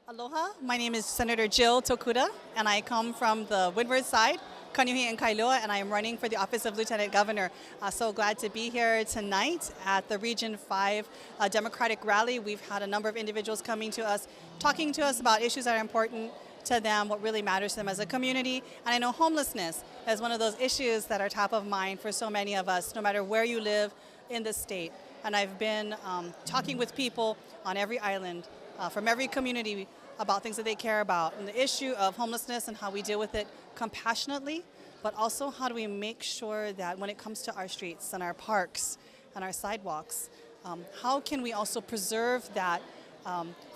Aloha, my name is Senator Jill Tokuda, and I come from the Windward side, Kaneohe and Kailua, and I am running for the office of Lieutenant Governor. So glad to be here tonight at the Region 5 Democratic Rally. We've had a number of individuals coming to us, talking to us about issues that are important to them, what really matters to them as a community. And I know homelessness is one of those issues that are top of mind for so many of us, no matter where you live in the state. And I've been talking with people on every island, from every community, about things that they care about, and the issue of homelessness and how we deal with it compassionately, but also how do we make sure that when it comes to our streets and our parks and our sidewalks, how can we also preserve that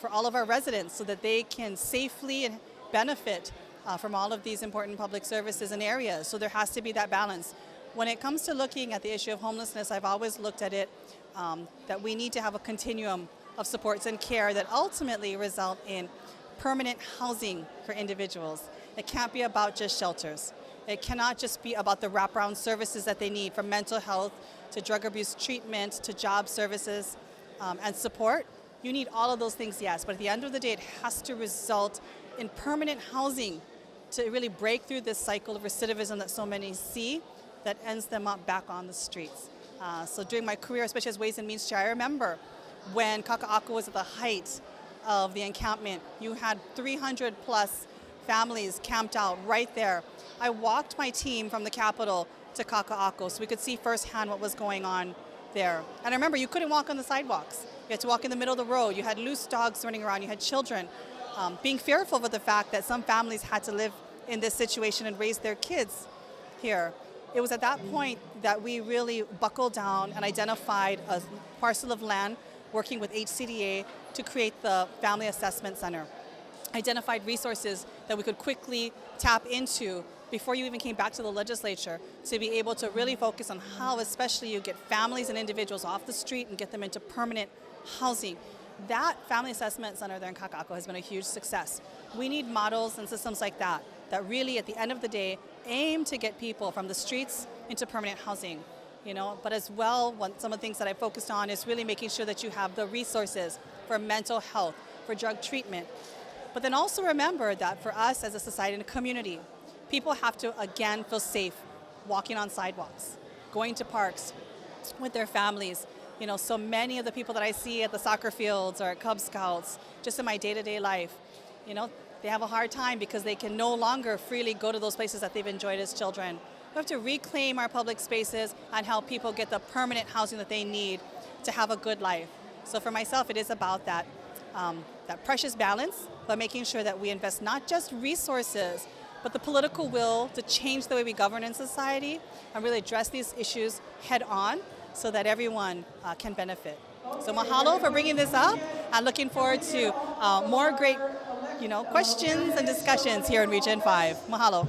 for all of our residents so that they can safely benefit from all of these important public services and areas. So there has to be that balance. When it comes to looking at the issue of homelessness, I've always looked at it that we need to have a continuum of supports and care that ultimately result in permanent housing for individuals. It can't be about just shelters. It cannot just be about the wraparound services that they need, from mental health to drug abuse treatment to job services and support. You need all of those things, yes, but at the end of the day, it has to result in permanent housing to really break through this cycle of recidivism that so many see that ends them up back on the streets. So during my career, especially as Ways and Means Chair, I remember when Kaka'ako was at the height of the encampment, you had 300 plus families camped out right there. I walked my team from the Capitol to Kaka'ako so we could see firsthand what was going on there. And I remember you couldn't walk on the sidewalks. You had to walk in the middle of the road. You had loose dogs running around. You had children being fearful of the fact that some families had to live in this situation and raise their kids here. It was at that point that we really buckled down and identified a parcel of land working with HCDA to create the Family Assessment Center. Identified resources that we could quickly tap into before you even came back to the legislature to be able to really focus on how especially you get families and individuals off the street and get them into permanent housing. That Family Assessment Center there in Kaka'ako has been a huge success. We need models and systems like that that really at the end of the day aim to get people from the streets into permanent housing. But as well, some of the things that I focused on is really making sure that you have the resources for mental health, for drug treatment. But then also remember that for us as a society and a community, people have to, again, feel safe walking on sidewalks, going to parks with their families. So many of the people that I see at the soccer fields or at Cub Scouts, just in my day-to-day life, they have a hard time because they can no longer freely go to those places that they've enjoyed as children. We have to reclaim our public spaces and help people get the permanent housing that they need to have a good life. So for myself, it is about that precious balance, but making sure that we invest not just resources, but the political will to change the way we govern in society and really address these issues head on so that everyone can benefit. So mahalo for bringing this up. I'm looking forward to more great questions and discussions here in Region 5. Mahalo.